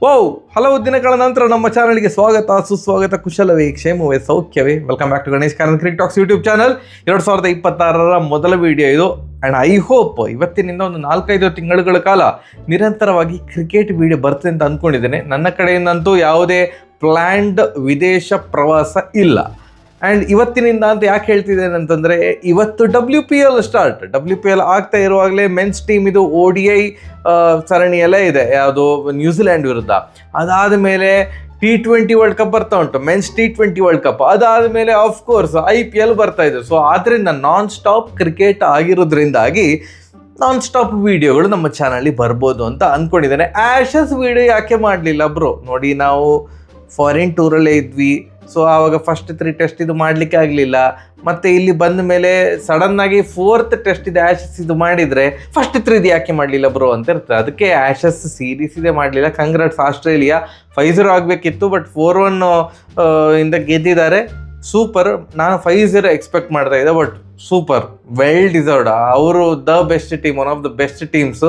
ಹಲವು ದಿನಗಳ ನಂತರ ನಮ್ಮ ಚಾನಲ್ಗೆ ಸ್ವಾಗತ, ಸುಸ್ವಾಗತ. ಕುಶಲವೇ, ಕ್ಷೇಮವೇ, ಸೌಖ್ಯವೇ? Welcome back to Ganesh Kanan cricket talks YouTube channel. 2026 ಮೊದಲ ವಿಡಿಯೋ ಇದು. ಆ್ಯಂಡ್ ಐ ಹೋಪ್ ಇವತ್ತಿನಿಂದ ಒಂದು 4-5 ತಿಂಗಳುಗಳ ಕಾಲ ನಿರಂತರವಾಗಿ ಕ್ರಿಕೆಟ್ ವಿಡಿಯೋ ಬರ್ತದೆ ಅಂತ ಅಂದ್ಕೊಂಡಿದ್ದೇನೆ. ನನ್ನ ಕಡೆಯಿಂದಂತೂ ಯಾವುದೇ ಪ್ಲ್ಯಾಂಡ್ ವಿದೇಶ ಪ್ರವಾಸ ಇಲ್ಲ. ಆ್ಯಂಡ್ ಇವತ್ತಿನಿಂದ ಅಂತ ಯಾಕೆ ಹೇಳ್ತಿದ್ದೇನೆ ಅಂತಂದರೆ, ಇವತ್ತು WPL ಸ್ಟಾರ್ಟ್. WPL ಆಗ್ತಾ ಇರುವಾಗಲೇ ಮೆನ್ಸ್ ಟೀಮ್ ಇದು ODI ಸರಣಿಯಲ್ಲೇ ಇದೆ, ಯಾವುದು ನ್ಯೂಜಿಲ್ಯಾಂಡ್ ವಿರುದ್ಧ. ಅದಾದ ಮೇಲೆ T20 ವರ್ಲ್ಡ್ ಕಪ್ ಬರ್ತಾ ಉಂಟು, ಮೆನ್ಸ್ T20 ವರ್ಲ್ಡ್ ಕಪ್. ಅದಾದ ಮೇಲೆ ಆಫ್ಕೋರ್ಸ್ IPL ಬರ್ತಾ ಇದೆ. ಸೊ ಆದ್ದರಿಂದ ನಾನ್ ಸ್ಟಾಪ್ ಕ್ರಿಕೆಟ್ ಆಗಿರೋದ್ರಿಂದಾಗಿ ನಾನ್ ಸ್ಟಾಪ್ ವಿಡಿಯೋಗಳು ನಮ್ಮ ಚಾನಲ್ಲಿ ಬರ್ಬೋದು ಅಂತ ಅಂದ್ಕೊಂಡಿದ್ದೇನೆ. ಆ್ಯಶಸ್ ವಿಡಿಯೋ ಯಾಕೆ ಮಾಡಲಿಲ್ಲ ಬ್ರೋ? ನೋಡಿ, ನಾವು ಫಾರಿನ್ ಟೂರಲ್ಲೇ ಇದ್ವಿ. ಸೊ ಆವಾಗ ಫಸ್ಟ್ 3 ಟೆಸ್ಟ್ ಇದು ಮಾಡಲಿಕ್ಕೆ ಆಗಲಿಲ್ಲ. ಮತ್ತು ಇಲ್ಲಿ ಬಂದ ಮೇಲೆ ಸಡನ್ನಾಗಿ 4th ಟೆಸ್ಟ್ ಇದು ಆ್ಯಶಸ್ ಇದು ಮಾಡಿದರೆ ಫಸ್ಟ್ 3 ಯಾಕೆ ಮಾಡಲಿಲ್ಲ ಬ್ರೋ ಅಂತ ಇರ್ತದೆ. ಅದಕ್ಕೆ ಆ್ಯಶಸ್ ಸೀರೀಸ್ ಇದೇ ಮಾಡಲಿಲ್ಲ. Congrats Australia. 5-0 ಆಗಬೇಕಿತ್ತು, ಬಟ್ 4-1 ಇಂದ ಗೆದ್ದಿದ್ದಾರೆ. ಸೂಪರ್. ನಾನು 5-0 ಎಕ್ಸ್ಪೆಕ್ಟ್ ಮಾಡ್ತಾ ಇದ್ದೆ, ಬಟ್ ಸೂಪರ್, ವೆಲ್ ಡಿಸರ್ವ್ಡ್. ಅವರು the best team, one of the best teams.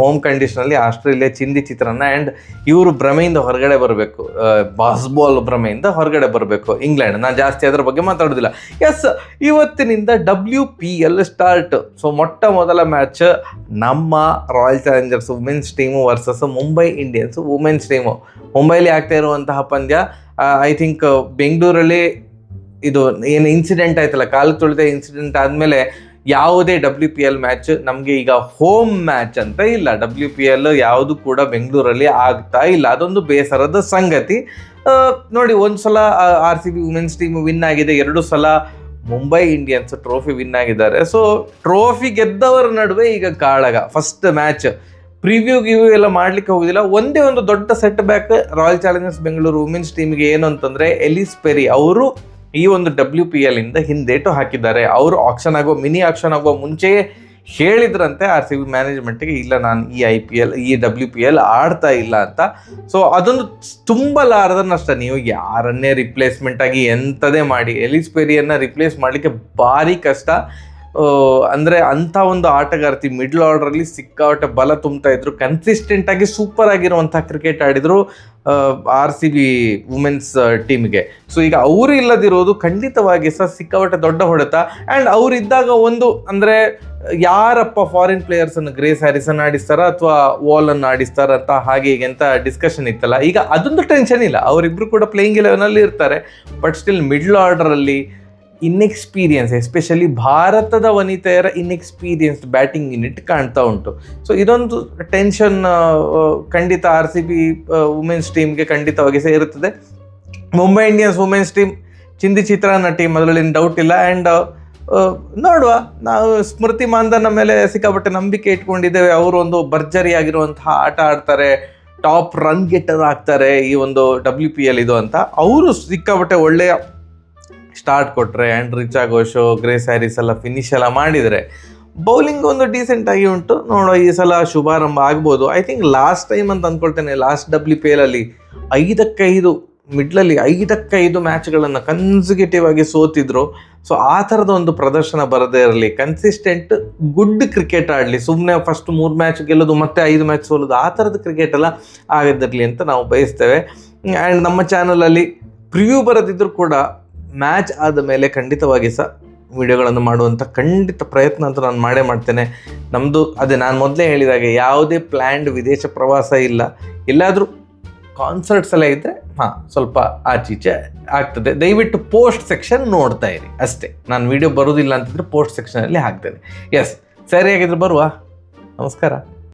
Home ಕಂಡೀಷನಲ್ಲಿ ಆಸ್ಟ್ರೇಲಿಯಾ ಚಿಂದಿ ಚಿತ್ರಾನ್ನ. ಆ್ಯಂಡ್ ಇವರು ಭ್ರಮೆಯಿಂದ ಹೊರಗಡೆ ಬರಬೇಕು, ಬಾಸ್ಬಾಲ್ ಭ್ರಮೆಯಿಂದ ಹೊರಗಡೆ ಬರಬೇಕು ಇಂಗ್ಲೆಂಡ್. ನಾನು ಜಾಸ್ತಿ ಅದರ ಬಗ್ಗೆ ಮಾತಾಡೋದಿಲ್ಲ. ಎಸ್, ಇವತ್ತಿನಿಂದ WPL ಸ್ಟಾರ್ಟ್. ಸೊ ಮೊಟ್ಟ ಮೊದಲ ಮ್ಯಾಚ್ ನಮ್ಮ Royal Challengers women's team versus Mumbai Indians women's team. ಮುಂಬೈಲಿ ಆಗ್ತಾ ಇರುವಂತಹ ಪಂದ್ಯ. ಐ ಥಿಂಕ್ ಬೆಂಗಳೂರಲ್ಲಿ ಇದು ಏನು ಇನ್ಸಿಡೆಂಟ್ ಆಯ್ತಲ್ಲ, ಕಾಲು ತುಳಿದ ಇನ್ಸಿಡೆಂಟ್ ಆದಮೇಲೆ ಯಾವುದೇ WPL ಮ್ಯಾಚ್ ನಮಗೆ ಈಗ ಹೋಮ್ ಮ್ಯಾಚ್ ಅಂತ ಇಲ್ಲ. WPL ಯಾವುದು ಕೂಡ ಬೆಂಗಳೂರಲ್ಲಿ ಆಗ್ತಾ ಇಲ್ಲ. ಅದೊಂದು ಬೇಸರದ ಸಂಗತಿ. ನೋಡಿ, ಒಂದು ಸಲ RCB ವುಮೆನ್ಸ್ ಟೀಮ್ ವಿನ್ ಆಗಿದೆ, 2 ಸಲ ಮುಂಬೈ ಇಂಡಿಯನ್ಸ್ ಟ್ರೋಫಿ ವಿನ್ ಆಗಿದ್ದಾರೆ. ಸೊ ಟ್ರೋಫಿ ಗೆದ್ದವರ ನಡುವೆ ಈಗ ಕಾಳಗ. ಫಸ್ಟ್ ಮ್ಯಾಚ್ ಪ್ರಿವ್ಯೂ ಎಲ್ಲ ಮಾಡಲಿಕ್ಕೆ ಹೋಗೋದಿಲ್ಲ. ಒಂದೇ ಒಂದು ದೊಡ್ಡ set back Royal Challengers Bengaluru women's ಟೀಮ್ಗೆ ಏನು ಅಂತಂದರೆ, ಎಲಿಸ್ ಪೆರಿ ಅವರು ಈ ಒಂದು WPL ಇಂದ ಹಿಂದೇಟು ಹಾಕಿದ್ದಾರೆ. ಅವರು ಮಿನಿ ಆಕ್ಷನ್ ಆಗುವ ಮುಂಚೆಯೇ ಹೇಳಿದ್ರಂತೆ RCB ಮ್ಯಾನೇಜ್ಮೆಂಟ್ಗೆ, ಇಲ್ಲ ನಾನು ಈ WPL ಆಡ್ತಾ ಇಲ್ಲ ಅಂತ. ಸೊ ಅದೊಂದು ತುಂಬಲಾರದ ನಷ್ಟ. ನೀವು ಯಾರನ್ನೇ ರಿಪ್ಲೇಸ್ಮೆಂಟ್ ಆಗಿ ಎಂಥದೇ ಮಾಡಿ ಎಲಿಸ್ ಪೆರಿಯನ್ನು ರಿಪ್ಲೇಸ್ ಮಾಡಲಿಕ್ಕೆ ಭಾರಿ ಕಷ್ಟ. ಅಂದರೆ ಅಂಥ ಒಂದು ಆಟಗಾರ್ತಿ ಮಿಡ್ಲ್ ಆರ್ಡ್ರಲ್ಲಿ ಸಿಕ್ಕಾಪಟ್ಟೆ ಬಲ ತುಂಬ್ತಾ ಇದ್ರು, ಕನ್ಸಿಸ್ಟೆಂಟಾಗಿ ಸೂಪರ್ ಆಗಿರುವಂಥ ಕ್ರಿಕೆಟ್ ಆಡಿದರು RCB ವುಮೆನ್ಸ್ ಟೀಮ್ಗೆ. ಸೊ ಈಗ ಅವರು ಇಲ್ಲದಿರೋದು ಖಂಡಿತವಾಗಿ ಸಿಕ್ಕಾಪಟ್ಟೆ ದೊಡ್ಡ ಹೊಡೆತ. ಆ್ಯಂಡ್ ಅವ್ರು ಇದ್ದಾಗ ಒಂದು ಅಂದರೆ ಯಾರಪ್ಪ ಫಾರಿನ್ ಪ್ಲೇಯರ್ಸನ್ನು, ಗ್ರೇಸ್ ಹ್ಯಾರಿಸನ್ ಆಡಿಸ್ತಾರ ಅಥವಾ ವಾಲನ್ನು ಆಡಿಸ್ತಾರ ಅಂತ ಹಾಗೆ ಹೀಗೆ ಅಂತ ಡಿಸ್ಕಷನ್ ಇತ್ತಲ್ಲ. ಈಗ ಅದೊಂದು ಟೆನ್ಷನ್ ಇಲ್ಲ, ಅವರಿಬ್ಬರು ಕೂಡ ಪ್ಲೇಯಿಂಗ್ 11ನಲ್ಲಿ ಇರ್ತಾರೆ. ಬಟ್ ಸ್ಟಿಲ್ ಮಿಡ್ಲ್ ಆರ್ಡರಲ್ಲಿ ಇನ್ಎಕ್ಸ್ಪೀರಿಯನ್ಸ್, ಎಸ್ಪೆಷಲಿ ಭಾರತದ ವನಿತೆಯರ ಇನ್ಎಕ್ಸ್ಪೀರಿಯನ್ಸ್ಡ್ ಬ್ಯಾಟಿಂಗ್ ಯೂನಿಟ್ ಕಾಣ್ತಾ ಉಂಟು. ಸೊ ಇದೊಂದು ಟೆನ್ಷನ್ ಖಂಡಿತ RCB ವುಮೆನ್ಸ್ ಟೀಮ್ಗೆ ಖಂಡಿತವಾಗಿ ಇರುತ್ತದೆ. ಮುಂಬೈ ಇಂಡಿಯನ್ಸ್ ವುಮೆನ್ಸ್ ಟೀಮ್ ಚಿಂದಿ ಚಿತ್ರಾನ್ನ ಟೀಮ್, ಅದರಲ್ಲಿ ಡೌಟ್ ಇಲ್ಲ. ಆ್ಯಂಡ್ ನೋಡುವ, ನಾವು ಸ್ಮೃತಿ ಮಾಂದನ ಮೇಲೆ ಸಿಕ್ಕಾಪಟ್ಟೆ ನಂಬಿಕೆ ಇಟ್ಕೊಂಡಿದ್ದೇವೆ. ಅವರು ಒಂದು ಭರ್ಜರಿಯಾಗಿರುವಂತಹ ಆಟ ಆಡ್ತಾರೆ, ಟಾಪ್ ರನ್ ಗೆಟ್ಟರ್ ಆಗ್ತಾರೆ ಈ ಒಂದು WPL ಇದು ಅಂತ. ಅವರು ಸಿಕ್ಕಾಪಟ್ಟೆ ಒಳ್ಳೆಯ ಸ್ಟಾರ್ಟ್ ಕೊಟ್ಟರೆ, ಆ್ಯಂಡ್ ರಿಚಾ ಘೋಷು, ಗ್ರೇಸ್ ಹ್ಯಾರಿಸ್ ಎಲ್ಲ ಫಿನಿಶ್ ಎಲ್ಲ ಮಾಡಿದರೆ, ಬೌಲಿಂಗ್ ಒಂದು ಡೀಸೆಂಟಾಗಿ ಉಂಟು. ನೋಡೋ, ಈ ಸಲ ಶುಭಾರಂಭ ಆಗ್ಬೋದು. ಐ ಥಿಂಕ್ ಲಾಸ್ಟ್ ಟೈಮ್ ಅಂತ ಅಂದ್ಕೊಳ್ತೇನೆ, ಲಾಸ್ಟ್ WPL ಅಲ್ಲಿ 5-5 ಮಿಡ್ಲಲ್ಲಿ 5-5 ಮ್ಯಾಚ್ಗಳನ್ನು ಕನ್ಸಿಕ್ಯೂಟಿವ್ ಆಗಿ ಸೋತಿದ್ರು. ಸೊ ಆ ಥರದ ಒಂದು ಪ್ರದರ್ಶನ ಬರದೇ ಇರಲಿ, ಕನ್ಸಿಸ್ಟೆಂಟ್ ಗುಡ್ ಕ್ರಿಕೆಟ್ ಆಡಲಿ. ಸುಮ್ಮನೆ ಫಸ್ಟ್ 3 ಮ್ಯಾಚ್ ಗೆಲ್ಲೋದು ಮತ್ತೆ 5 ಮ್ಯಾಚ್ ಸೋಲೋದು, ಆ ಥರದ ಕ್ರಿಕೆಟ್ ಎಲ್ಲ ಆಗದಿರಲಿ ಅಂತ ನಾವು ಬಯಸ್ತೇವೆ. ಆ್ಯಂಡ್ ನಮ್ಮ ಚಾನಲಲ್ಲಿ ಪ್ರಿವ್ಯೂ ಬರೋದಿದ್ರು ಕೂಡ ಮ್ಯಾಚ್ ಆದ ಮೇಲೆ ಖಂಡಿತವಾಗಿ ವಿಡಿಯೋಗಳನ್ನು ಮಾಡುವಂಥ ಖಂಡಿತ ಪ್ರಯತ್ನ ಅಂತೂ ನಾನು ಮಾಡ್ತೇನೆ. ನಮ್ಮದು ಅದೇ ನಾನು ಮೊದಲೇ ಹೇಳಿದಾಗೆ ಯಾವುದೇ ಪ್ಲ್ಯಾಂಡ್ ವಿದೇಶ ಪ್ರವಾಸ ಇಲ್ಲ. ಎಲ್ಲಾದರೂ ಕಾನ್ಸರ್ಟ್ಸ್ ಎಲ್ಲ ಇದ್ದರೆ ಸ್ವಲ್ಪ ಆಚೀಚೆ ಆಗ್ತದೆ. ದಯವಿಟ್ಟು ಪೋಸ್ಟ್ ಸೆಕ್ಷನ್ ನೋಡ್ತಾ ಇರಿ ಅಷ್ಟೇ. ನಾನು ವಿಡಿಯೋ ಬರೋದಿಲ್ಲ ಅಂತಿದ್ರೆ ಪೋಸ್ಟ್ ಸೆಕ್ಷನಲ್ಲಿ ಹಾಕ್ತೇನೆ. ಎಸ್, ಸರಿಯಾಗಿದ್ರೆ ಬರುವ. ನಮಸ್ಕಾರ.